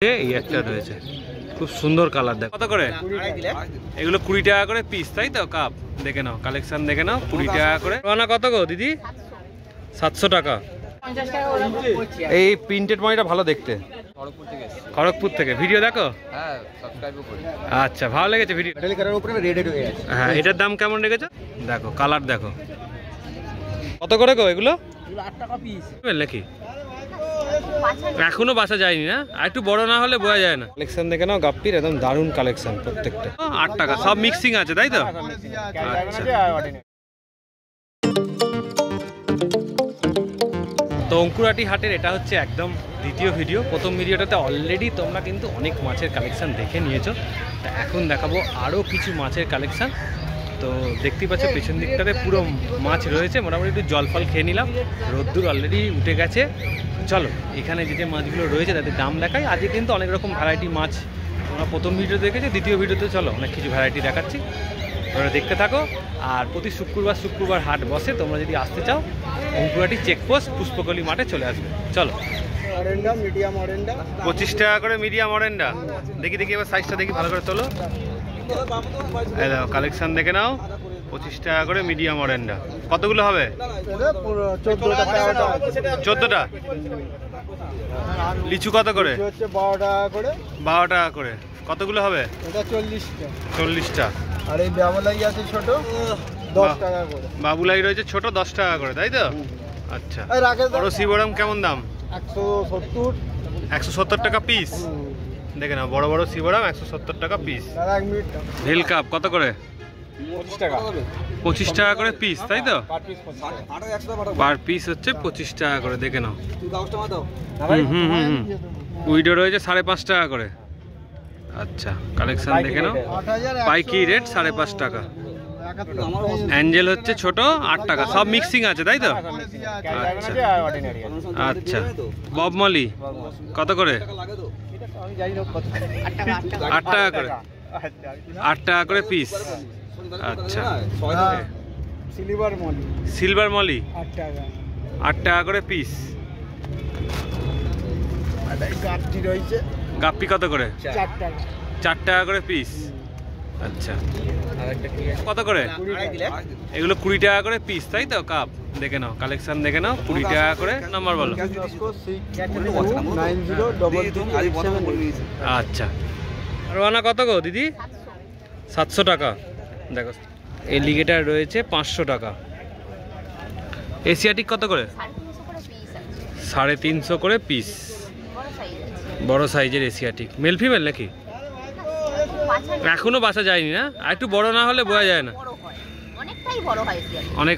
এই একটা রয়েছে, খুব সুন্দর কালার। দেখো কত করে এগুলো? 20 টাকা করে পিস, তাই তো? কাপ দেখে নাও, কালেকশন দেখে নাও। 20 টাকা করে। রানা কত গো দিদি? 700 টাকা। এই প্রিন্টেড মাইটা ভালো দেখতে, খড়গপুর থেকে। ভিডিও দেখো? আচ্ছা, ভালো লেগেছে ভিডিও? হ্যাঁ, এটার দাম কেমন রেখেছো? দেখো কালার দেখো। কত করে গো এগুলো? 8 টাকা পিস নাকি? এখনো বাসা যায়নি না? আর একটু বড় না হলে বোঝা যায় না। কালেকশন দেখে নাও গাপ্পির, একদম দারুণ কালেকশন প্রত্যেকটা। 8 টাকা, সব মিক্সিং আছে তাই তো? আচ্ছা, তো অঙ্কুরহাটি হাটের এটা হচ্ছে একদম দ্বিতীয় ভিডিও। প্রথম ভিডিওটাতে অলরেডি তোমরা কিন্তু অনেক মাছের কালেকশন দেখে নিয়েছো। তা এখন দেখাবো আরও কিছু মাছের কালেকশন। তো দেখতেই পাচ্ছ পেছন দিকটাতে পুরো মাছ রয়েছে। মোটামুটি একটু জল ফল খেয়ে নিলাম, রোদ্দুর অলরেডি উঠে গেছে। চলো এখানে যে মাছগুলো রয়েছে তাদের দাম দেখাই। আজকে কিন্তু অনেক রকম ভ্যারাইটি মাছ তোমরা প্রথম ভিডিও দেখেছো, দ্বিতীয় ভিডিওতে চলো অনেক কিছু ভ্যারাইটি দেখাচ্ছি, তোমরা দেখতে থাকো। আর প্রতি শুক্রবার হাট বসে, তোমরা যদি আসতে চাও অঙ্কুরহাটি চেকপোস্ট পুষ্পকলি মাঠে চলে আসবে। চলো। 25 টাকা করে মিডিয়াম অরেন্ডা। দেখি এবার সাইজটা দেখি ভালো করে তোলো। এই দেখো কালেকশন দেখে নাও। 25 টাকা করে মিডিয়াম অরেন্ডা। কতগুলো হবে? 14টা। লিচু কত করে? 12 টাকা করে। কতগুলো হবে? 40টা। আর এই বাবুলাই আছে ছোট, 10 টাকা করে। বাবুলাই রয়েছে ছোট, 10 টাকা করে, তাই তো? আচ্ছা। বড় শিবরাম কেমন দাম? 170 টাকা পিস। দেখে নাও, বড় বড় শিবরাম 170 টাকা পিস। ঢিল কাপ কত করে? 25 টাকা করে পিস, তাই তো? পার পিস হচ্ছে 25 টাকা করে। দেখে নাও। উইডো রয়েছে 5.5 টাকা করে। আচ্ছা, কালেকশন দেখে নাও। পাইকি রেট 5.5 টাকা। অ্যাঞ্জেল হচ্ছে ছোট, 8 টাকা। সব মিক্সিং আছে তাই তো? আচ্ছা আচ্ছা। ববমলি কত করে? 8 টাকা করে। 8 টাকা করে পিস। আচ্ছা। সিলভার মলি 8 টাকা করে পিস। গাপ্পি কত করে? 4 টাকা করে পিস। আচ্ছা, কত করে এগুলো? 20 টাকা করে পিস, তাই তো? কাপ দেখে নাও, কালেকশন দেখে নাও। 20 টাকা করে। নাম্বার বলো। আচ্ছা। রানা কত গো দিদি? 700 টাকা। দেখো এলিগেটার রয়েছে 500 টাকা। এশিয়াটিক কত করে? 350 করে পিস। বড় সাইজের এশিয়াটিক। মেল ফিমেল নাকি? এখনো বাসা যায়নি না? আর একটু বড় না হলে বোঝা যায় না।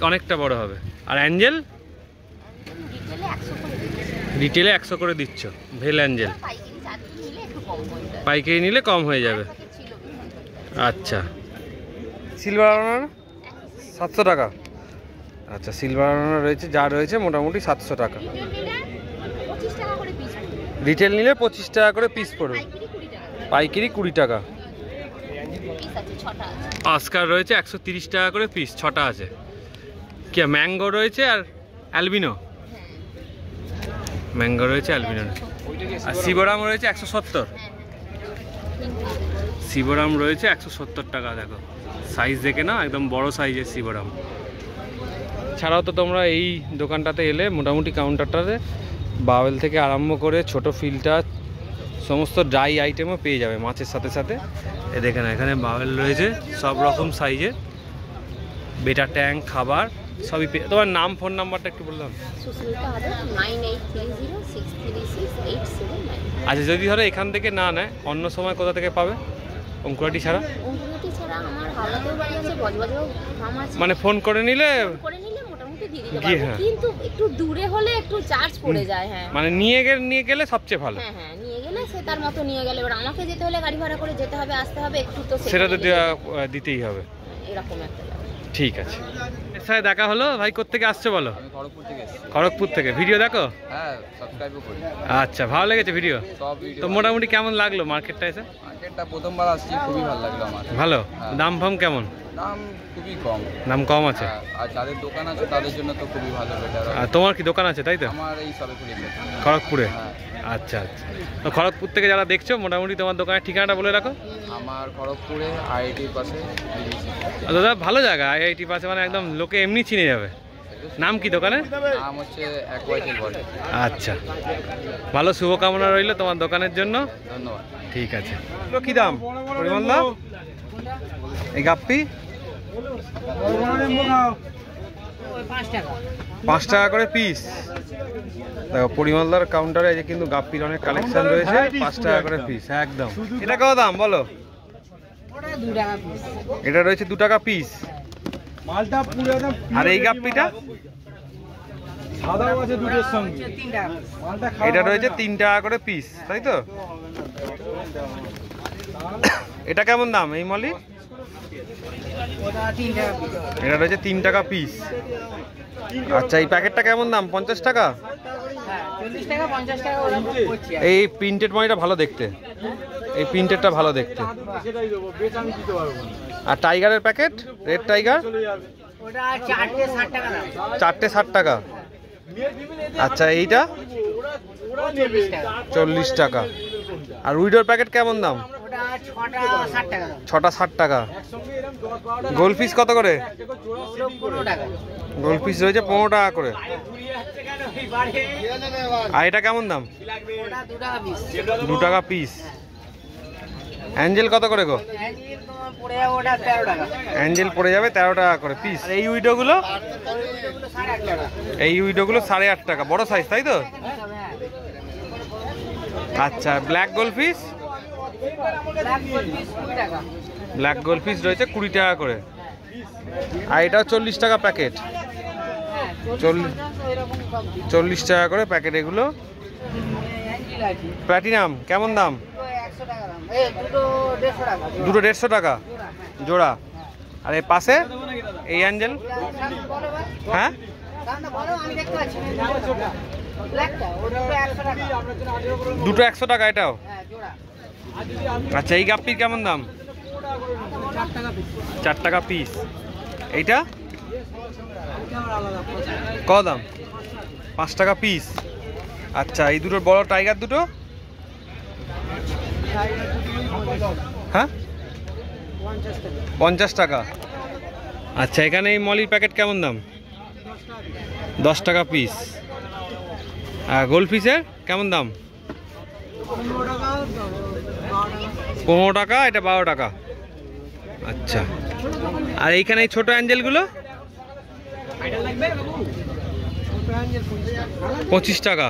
অনেকটা বড় হবে। আর অ্যাঞ্জেল রিটেলে 100 করে দিচ্ছ? ভেল অ্যাঞ্জেল পাইকারি নিলে কম হয়ে যাবে। আচ্ছা। সিলভার আনার 700 টাকা। আচ্ছা, সিলভার আনার রয়েছে, যা রয়েছে মোটামুটি 700 টাকা। রিটেল নিলে 25 টাকা করে পিস পড়বে, পাইকারি 20 টাকা। অস্কার রয়েছে 130 টাকা করে পিস, 6টা আছে। কি ম্যাঙ্গো রয়েছে আর অ্যালবিনো। ম্যাঙ্গো রয়েছে, অ্যালবিনো। আর শিবরাম রয়েছে 170। শিবরাম রয়েছে 170 টাকা। দেখো সাইজ দেখে না, একদম বড় সাইজের শিবরাম। ছাড়াও তো তোমরা এই দোকানটাতে এলে মোটামুটি কাউন্টারটাতে বাওয়েল থেকে আরম্ভ করে ছোট ফিল্টার সমস্ত ড্রাই আইটেমও পেয়ে যাবে মাছের সাথে সাথে। এ দেখে না, এখানে বাওয়েল রয়েছে সব রকম সাইজের, বেটা ট্যাঙ্ক, খাবার সবই পেয়ে। তোমার নাম, ফোন নাম্বারটা একটু বললাম। আচ্ছা, যদি ধরো এখান থেকে না নেয়, অন্য সময় কোথা থেকে পাবে? অঙ্কুরহাটি ছাড়া মানে ফোন করে নিলে কিন্তু একটু দূরে হলে একটু চার্জ পড়ে যায়। হ্যাঁ, মানে নিয়ে গেলে সবচেয়ে ভালো। হ্যাঁ, নিয়ে গেলে সে তার মতো নিয়ে গেলে। এবার আমাকে যেতে হলে গাড়ি ভাড়া করে যেতে হবে, আসতে হবে, একটু তো সেটা তো দিতেই হবে। এরকম একটা। ঠিক আছে, এর সাথে দেখা হলো। ভাই কোত্থেকে আসছো বলো? খড়গপুর থেকে। ভিডিও দেখো? হ্যাঁ, সাবস্ক্রাইবও করি। আচ্ছা, ভালো লেগেছে ভিডিও? তো মোটামুটি কেমন লাগলো মার্কেটটা এসে? মার্কেটটা প্রথমবার আসছি, খুবই ভালো লাগলো আমার। ভালো। দাম ফাম কেমন? দাম খুবই কম। দাম কম আছে। আর যাদের দোকান আছে তাদের জন্য তো খুবই ভালো, বেটার। আর তোমার কি দোকান আছে তাই তো? আমার এই সবে খড়গপুরে। আচ্ছা আচ্ছা, তো খড়গপুর থেকে যারা দেখছো মোটামুটি তোমার দোকানের ঠিকানাটা বলে রাখো। আমার খড়গপুরে আইআইটির পাশে। দাদা ভালো জায়গা, আইআইটি পাশে, মানে একদম লোকে এমনি চিনে যাবে। নাম কি দোকানের? নাম হচ্ছে অ্যাকোয়াইটেল বডি। আচ্ছা, ভালো শুভকামনা রইল তোমার দোকানের জন্য, ধন্যবাদ। ঠিক আছে। কি দাম পরিমল দা এই গাপ্পি? 5 টাকা করে পিস। দেখো পরিমলদার কাউন্টারে এই যে কিন্তু গাপ্পির অনেক কালেকশন রয়েছে, 5 টাকা করে পিস একদম। এটা কত দাম বলো? এটা রয়েছে 2 টাকা পিস। আর এই গাপ্পিটা? এটা রয়েছে 3 টাকা করে পিস, তাই তো? এটা কেমন দাম এই মলি? এটা রয়েছে 3 টাকা পিস। আচ্ছা, এই প্যাকেটটা কেমন দাম? 50 টাকা? এই প্রিন্টেড মলিটা ভালো দেখতে, এই প্রিন্টেডটা ভালো দেখতে। আর টাইগারের প্যাকেট, রেড টাইগার, 4টে 60 টাকা। আচ্ছা, এইটা 40 টাকা। আর উইডোর প্যাকেট কেমন দাম? 6টা 60 টাকা। গোল পিস কত করে? গোল পিস রয়েছে 15 টাকা করে। আর এটা কেমন দাম? 2 টাকা পিস। অ্যাঞ্জেল কত করে গো? অ্যাঞ্জেল পড়ে যাবে 13 টাকা করে পিস। আর এই উইডোগুলো? এই উইডোগুলো 8.5 টাকা, বড় সাইজ, তাই তো? আচ্ছা, ব্ল্যাক গোলফিশ? ব্ল্যাক গোলফিশ রয়েছে 20 টাকা করে। আর এটাও 40 টাকা প্যাকেট, 40 টাকা করে প্যাকেট এগুলো। প্ল্যাটিনাম কেমন দাম? দুটো 150 টাকা জোড়া। আর এই পাশে এই অ্যাঞ্জেল? হ্যাঁ, দুটো 100 টাকা এটাও। আচ্ছা, এই গাপ্পির কেমন দাম? 4 টাকা পিস। এইটা কত দাম? 5 টাকা পিস। আচ্ছা, এই দুটো বড় টাইগার দুটো? হ্যাঁ, 50 টাকা। আচ্ছা, এখানে এই মলির প্যাকেট কেমন দাম? 10 টাকা পিস। আর গোলফিশের কেমন দাম? 15 টাকা, এটা 12 টাকা। আচ্ছা, আর এইখানে এই ছোট অ্যাঞ্জেলগুলো? 25 টাকা।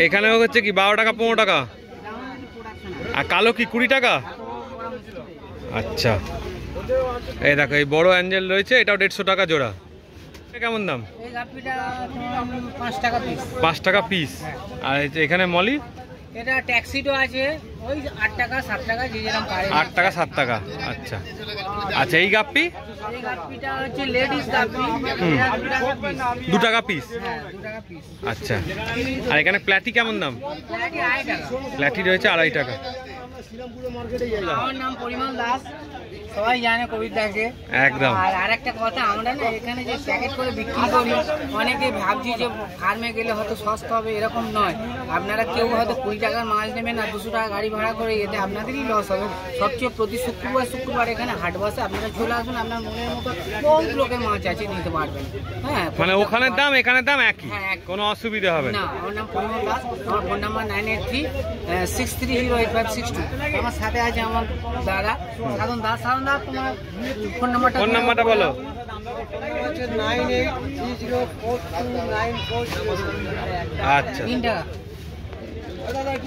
এখানেও হচ্ছে কি 12 টাকা 15 টাকা? আর কালো কি 20 টাকা? আচ্ছা, এই দেখো এই বড় অ্যাঞ্জেল রয়েছে, এটাও 150 টাকা জোড়া। কেমন দাম? 5 টাকা পিস। আর এখানে মলি? এটা ট্যাক্সিডো আছে, ওই 8 টাকা 7 টাকা, যে যেরকম পারে। 8 টাকা 7 টাকা। আচ্ছা আচ্ছা, এই গাপ্পি? এই গাপ্পিটা হচ্ছে লেডিস গাপ্পি, 2 টাকা পিস। হ্যাঁ 2 টাকা পিস। আচ্ছা, আর এখানে প্ল্যাটি কেমন দাম? প্ল্যাটি 2.5 টাকা। প্ল্যাটি রয়েছে 2.5 টাকা। আমার নাম পরিমল দাস, সবাই জানে কবিতাকে। একদম। আর আরেকটা কথা, আমরা না এখানে যে প্যাকেট করে বিক্রি করি, অনেকে ভাবছি যে ফার্মে গেলে হয়তো সস্তা হবে, এরকম নয়। আপনারা কেউ হয়তো 20 টাকার মাছ নেবেন আর 200 টাকা গাড়ি ভাড়া করে, এতে আপনাদেরই লস হবে। সবচেয়ে প্রতি শুক্রবার এখানে হাট বসে, আপনারা চলে আসুন, আপনার মনের মতো বহুত লোকের মাছ আছে, নিতে পারবেন। হ্যাঁ, মানে ওখানের দাম এখানের দাম একই, হ্যাঁ, কোনো অসুবিধা হবে না। আমার নাম পরিমল দাস, আমার ফোন নাম্বার 9836308562। আমার সাথে আছে আমার দাদা সাধন দাস। সাধন দাস, তোমার ফোন নাম্বারটা বলো। 98304294। আচ্ছা, 3 টাকা।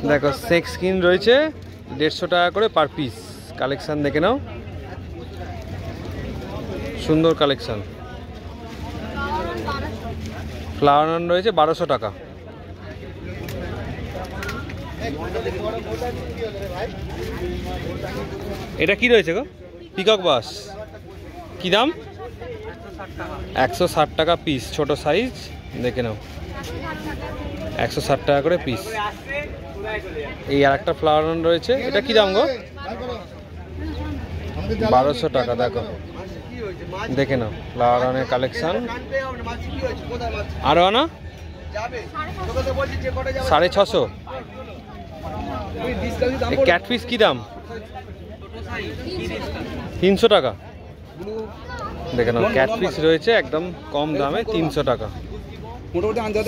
দেখো সেক্স স্কিন রয়েছে 150 টাকা করে পার পিস। কালেকশন দেখে নাও, সুন্দর কালেকশন। ফ্লাওয়ার নান রয়েছে 1200 টাকা। এটা কি রয়েছে গো? পিকক বাস, কি দাম? 160 টাকা পিস, ছোট সাইজ, দেখে নাও 160 টাকা করে পিস। এই আর একটা ফ্লাওয়ার রান রয়েছে, এটা কি দাম গো? 1200 টাকা। দেখো, দেখে নাও ফ্লাওয়ার রানের কালেকশন। আরো আনা 650। ক্যাটফিশ কি দাম? 300 টাকা। দেখে নাও ক্যাটফিশ রয়েছে একদম কম দামে 300 টাকা।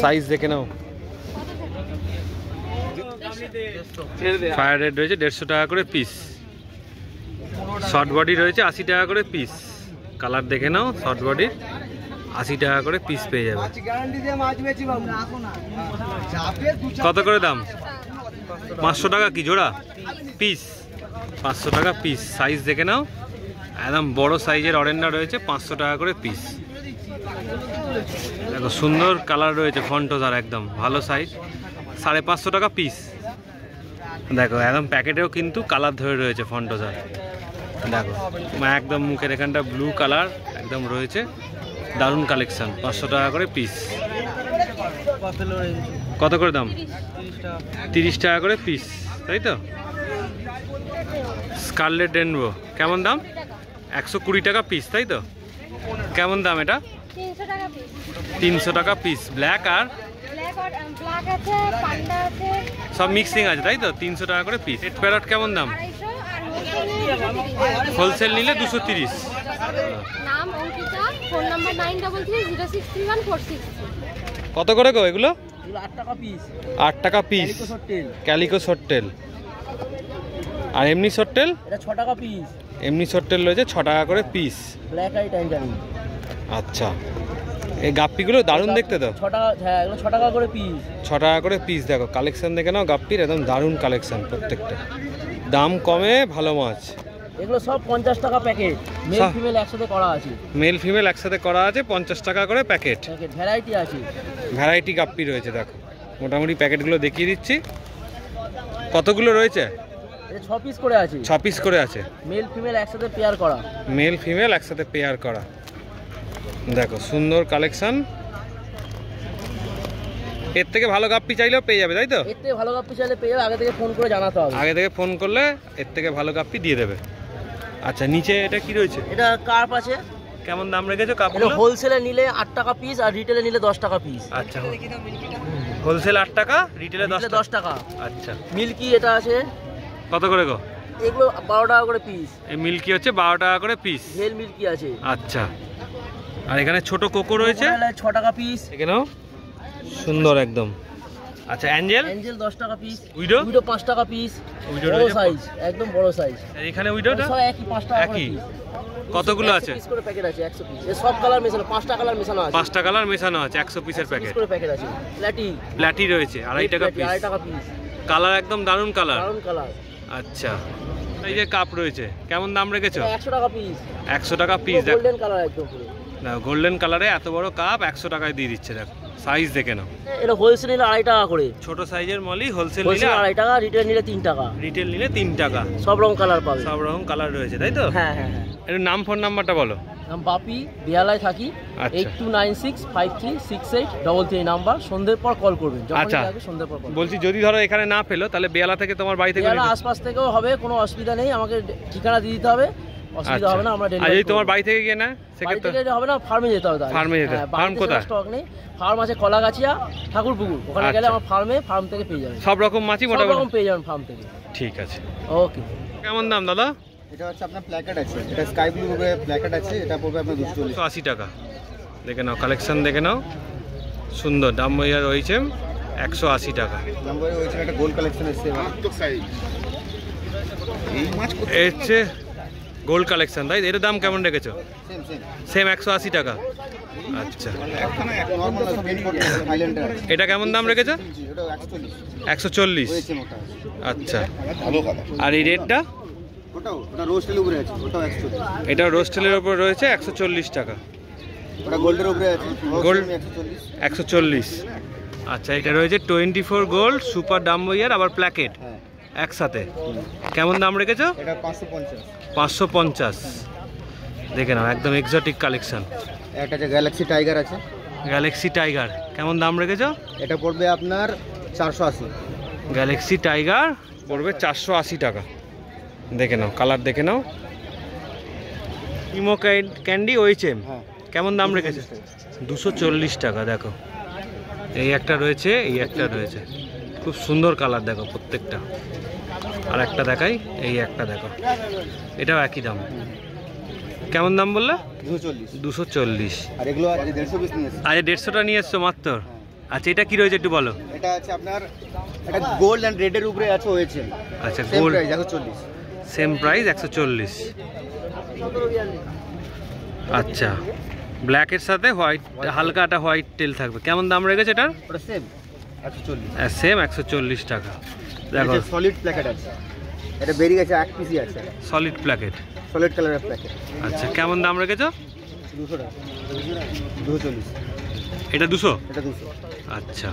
সাইজ দেখে নাও। ফায়ার রেড রয়েছে 150 টাকা করে পিস। শর্ট বডি রয়েছে 80 টাকা করে পিস। কালার দেখে নাও, শর্ট বডি 80 টাকা করে পিস পেয়ে যাবে। কত করে দাম? 500 টাকা কি জোড়া? পিস 500 টাকা পিস। সাইজ দেখে নাও, একদম বড় সাইজের অরেন্ডা রয়েছে 500 টাকা করে পিস। দেখো সুন্দর কালার রয়েছে, ফন্টোজার একদম ভালো সাইজ, 550 টাকা পিস। দেখো একদম প্যাকেটেও কিন্তু কালার ধরে রয়েছে ফন্টোজার। দেখো একদম মুখের এখানটা ব্লু কালার একদম রয়েছে, দারুণ কালেকশন। 500 টাকা করে পিস। কত করে দাম? 30 টাকা করে পিস, তাই তো? স্কারলেট রেনবো কেমন দাম? 120 টাকা পিস, তাই তো? কেমন দাম এটা? 300 টাকা পিস। ব্ল্যাক আর সব মিক্সিং আছে, তাই তো? 300 টাকা করে পিস। রেড প্যারট কেমন দাম? হোলসেল নিলে 230। কত করে গো এগুলো? 8 টাকা পিস। 8 টাকা পিস ক্যালিকো শর্টেল। আর এমনি শর্টেল? এটা 6 টাকা পিস। এমনি শর্টেল রয়েছে 6 টাকা করে পিস। Black eye tangerine. আচ্ছা, এই গাপ্পিগুলো দারুণ দেখতে তো। 6 টাকা, হ্যাঁ এগুলো 6 টাকা করে পিস। 6 টাকা করে পিস। দেখো কালেকশন দেখে নাও গাপ্পির, একদম দারুণ কালেকশন প্রত্যেকটা। দাম কমে, ভালো মাছ। এগুলো সব 50 টাকা প্যাকেট। মেল ফিমেল একসাথে করা আছে। মেল ফিমেল একসাথে করা আছে, 50 টাকা করে প্যাকেট। ভ্যারাইটি আছে, ভ্যারাইটি গাপ্পি রয়েছে। দেখো মোটামুটি প্যাকেটগুলো দেখিয়ে দিচ্ছি। কতগুলো রয়েছে? এটা 6 পিস করে আছে। 6 পিস করে আছে। মেল ফিমেল একসাথে পেয়ার করা। মেল ফিমেল একসাথে পেয়ার করা। দেখো সুন্দর কালেকশন। এর থেকে ভালো গাপ্পি চাইলেও পেয়ে যাবে, তাই তো? এর থেকে ভালো গাপ্পি চাইলে পেয়ে যাবে, আগে থেকে ফোন করে জানাতে হবে। আগে থেকে ফোন করলে এর থেকে ভালো গাপ্পি দিয়ে দেবে। আচ্ছা, নিচে এটা কি রয়েছে? এটা কার্প আছে। কেমন দাম রেখেছো কাপগুলো? এটা হোলসেলে নিলে 8 টাকা পিস আর রিটেলে নিলে 10 টাকা পিস। আচ্ছা, হোলসেল 8 টাকা, রিটেলে 10 টাকা। আচ্ছা, মিল্কি এটা আছে। কত করে গো? এগুলো 12 টাকা করে পিস। এই মিল্কি হচ্ছে 12 টাকা করে পিস। ভেল মিল্কি আছে। আচ্ছা, আর এখানে ছোট কোকো রয়েছে 6 টাকা পিস। এখানেও সুন্দর একদম। আচ্ছা, অ্যাঞ্জেল? অ্যাঞ্জেল 10 টাকা পিস। উইডো? উইডো 5 টাকা পিস। উইডো বড় সাইজ, একদম বড় সাইজ। আর এখানে উইডোটা সব একই 5 টাকা করে পিস। কতগুলো আছে? 100 পিস করে প্যাকেট আছে, 100 পিস। এই সব কালার মেশানো, 5টা কালার মেশানো আছে। 5টা কালার মেশানো আছে, 100 পিসের প্যাকেট। 100 পিস করে প্যাকেট আছে। প্ল্যাটি রয়েছে 2.5 টাকা পিস। 2.5 টাকা পিস। কালার একদম দারুণ কালার। দারুণ কালার। আচ্ছা, এই যে কাপ রয়েছে কেমন দাম রেখেছো? 100 টাকা পিস। 100 টাকা পিস। দেখো গোল্ডেন কালার একদম পুরো। না, গোল্ডেন কালারে এত বড় কাপ 100 টাকায় দিয়ে দিচ্ছে। দেখো সাইজ দেখে নাও। এটা হোলসেল নিলে 2.5 টাকা করে। ছোট সাইজের মলি, হোলসেল নিলে 2.5 টাকা, রিটেল নিলে 3 টাকা। রিটেল নিলে 3 টাকা। সব রকম কালার পাবে। সব রকম কালার রয়েছে, তাই তো? হ্যাঁ হ্যাঁ হ্যাঁ। এর নাম, ফোন নাম্বারটা বলো। নাম বাপি, বেহালায় থাকি। আচ্ছা। 8296536833 নাম্বার। সন্ধ্যের পর কল করবেন। আচ্ছা, সন্ধ্যের পর কল। বলছি যদি ধরো এখানে না পেলো তাহলে বেয়ালা থেকে তোমার বাড়ি থেকে বেহালা আশপাশ থেকেও হবে, কোনো অসুবিধা নেই। আমাকে ঠিকানা দিয়ে দিতে হবে, অসুবিধা হবে না। আমরা আর যদি তোমার বাড়ি থেকে গিয়ে না, বাড়ি সেক্ষেত্রে থেকে হবে না, ফার্মে যেতে হবে। ফার্মে যেতে হবে। ফার্ম কোথায়? স্টক নেই। ফার্ম আছে কলাগাছিয়া, ঠাকুরপুকুর। ওখানে গেলে আমার ফার্ম থেকে পেয়ে যাবেন। সব রকম মাছই সব মোটামুটি রকম পেয়ে যাবেন ফার্ম থেকে। ঠিক আছে, ওকে। কেমন দাম দাদা? এটা হচ্ছে আপনার প্ল্যাকেট আছে, এটা স্কাই ব্লু প্ল্যাকেট আছে, এটা পড়বে আপনার 240। 180 টাকা। দেখে নাও কালেকশন দেখে নাও, সুন্দর দাম রয়েছে 180 টাকা। নাম্বারে হয়েছে একটা গোল কালেকশন এসেছে। এই মাছ এসছে গোল্ড কালেকশন, তাই? এর দাম কেমন রেখেছো? সেম 180 টাকা। আচ্ছা, নরমাল স্পেন করতে থাইল্যান্ডের আছে। এটা কেমন দাম রেখেছো? এটা 140 140। হয়েছে মোটা। আচ্ছা, ভালো কথা। আর এই রেটটা? ওটা রোস্টেলের উপরে আছে, ওটাও 140। এটা রোস্টেলের উপর রয়েছে 140 টাকা। ওটা গোল্ডের উপরে আছে, গোল্ড 140। 140। আচ্ছা, এটা রয়েছে 24 গোল্ড সুপার ডাম্বইয়ার আবার প্ল্যাকেট হ্যাঁ একসাথে। কেমন দাম রেখেছো? এটা 550। 550। দেখে নাও একদম এক্সোটিক কালেকশন। একটা যে গ্যালাক্সি টাইগার আছে, গ্যালাক্সি টাইগার কেমন দাম রেখেছো? এটা পড়বে আপনার 480। গ্যালাক্সি টাইগার পড়বে 480 টাকা। দেখে নাও কালার দেখে নাও। ইমো ক্যান্ডি ওইচএম হ্যাঁ, কেমন দাম রেখেছে? 240 টাকা। দেখো এই একটা রয়েছে, এই একটা রয়েছে, খুব সুন্দর কালার দেখো প্রত্যেকটা। আর একটা দেখাই, এই একটা দেখো, এটাও একই দাম। কেমন দাম বললে? 240। আর এগুলো আজ 150 পিস নিয়ে এসেছি। আজ 150টা নিয়ে এসছো মাত্র? আচ্ছা, এটা কি রয়েছে একটু বলো। এটা আছে আপনার, এটা গোল্ড এন্ড রেডের উপরে আছে হয়েছে। আচ্ছা, same gold, price 140। Same price 140। আচ্ছা, ব্ল্যাকের সাথে হোয়াইট, হালকা একটা হোয়াইট টেল থাকবে। কেমন দাম রেখেছে এটার? ওটা সেম 140। সেম 140 টাকা। দেখো এটা সলিড প্যাকেট আছে, এটা বেরিয়ে গেছে 1 পিসই আছে, সলিড প্ল্যাকেট, সলিড কালারের প্যাকেট। আচ্ছা, কেমন দাম রেখেছো? 200 টাকা, 240। এটা 200? এটা 200। আচ্ছা,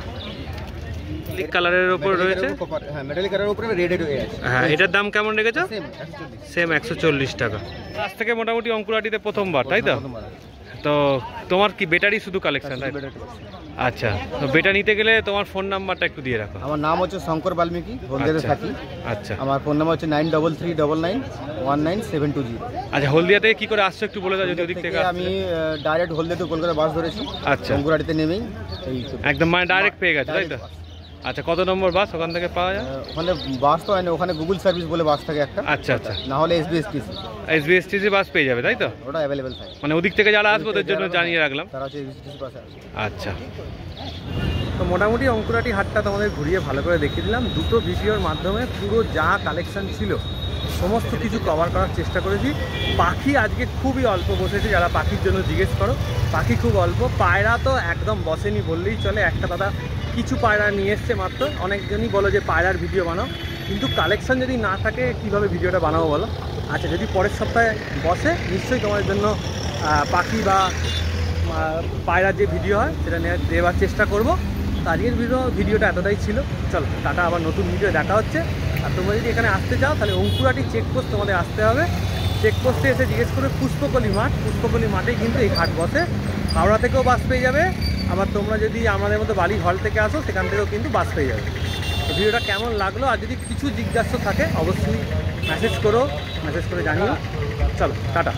মেটালিক কালারের উপর রয়েছে। হ্যাঁ, মেটালিক কালারের উপরে রেডের হয়ে আছে। হ্যাঁ, এটার দাম কেমন রেখেছো? সেম 140। সেম 140 টাকা। আজ থেকে মোটামুটি অঙ্কুরাটিতে প্রথমবার, তাই তো? প্রথমবার। তো তোমার কি বেটারই শুধু কালেকশন, তাই তো? আচ্ছা, তো বেটা নিতে গেলে তোমার ফোন নাম্বারটা একটু দিয়ে রাখো। আমার নাম হচ্ছে শঙ্কর বাল্মীকি, হলদিয়াতে আচ্ছা। থাকি। আচ্ছা আমার ফোন নাম্বার হচ্ছে 9339919720। আচ্ছা, হলদিয়া থেকে কি করে আসছো একটু বলে দাও যদি ওদিক থেকে আসছো। আমি ডাইরেক্ট হলদিয়াতে কলকাতা বাস ধরেছি। আচ্ছা, শঙ্করহাটিতে নেমেই এই একদম মানে ডাইরেক্ট পেয়ে গেছো, তাই তো? আচ্ছা, কত নম্বর বাস ওখান থেকে পাওয়া যায়? ওখানে বাস তো হয় না, ওখানে গুগল সার্ভিস বলে বাস থাকে একটা। আচ্ছা আচ্ছা, না হলে এসবিএসটিসি, এসবিএসটিসি বাস পেয়ে যাবে, তাই তো? ওটা অ্যাভেলেবেল থাকে। মানে ওদিক থেকে যারা আসবে ওদের জন্য জানিয়ে রাখলাম। তারা হচ্ছে এসবিএসটিসি বাসে আসে। আচ্ছা, তো মোটামুটি অঙ্কুরাটি হাটটা তোমাদের ঘুরিয়ে ভালো করে দেখিয়ে দিলাম। দুটো ভিডিওর মাধ্যমে পুরো যা কালেকশন ছিল সমস্ত কিছু কভার করার চেষ্টা করেছি। পাখি আজকে খুবই অল্প বসেছে, যারা পাখির জন্য জিজ্ঞেস করো, পাখি খুব অল্প। পায়রা তো একদম বসেনি বললেই চলে। একটা দাদা কিছু পায়রা নিয়ে এসছে মাত্র। অনেকজনই বলো যে পায়রার ভিডিও বানাও, কিন্তু কালেকশন যদি না থাকে কীভাবে ভিডিওটা বানাবো বলো? আচ্ছা, যদি পরের সপ্তাহে বসে নিশ্চয়ই তোমাদের জন্য পাখি বা পায়রার যে ভিডিও হয় সেটা দেওয়ার চেষ্টা করব। তো আজকের ভিডিওটা এতটাই ছিল। চলো টাটা, আবার নতুন ভিডিও দেখা হচ্ছে। আর তোমরা যদি এখানে আসতে চাও তাহলে অঙ্কুরাটি চেকপোস্ট তোমাদের আসতে হবে। চেকপোস্টে এসে জিজ্ঞেস করবে পুষ্পকলি মাঠ। পুষ্পকলি মাঠেই কিন্তু এই হাট বসে। হাওড়া থেকেও বাস পেয়ে যাবে, আবার তোমরা যদি আমাদের মতো বালি হল থেকে আসো সেখান থেকেও কিন্তু বাস পেয়ে যাবে। তো ভিডিওটা কেমন লাগলো, আর যদি কিছু জিজ্ঞাসা থাকে অবশ্যই মেসেজ করো, মেসেজ করে জানিও। চলো টাটা।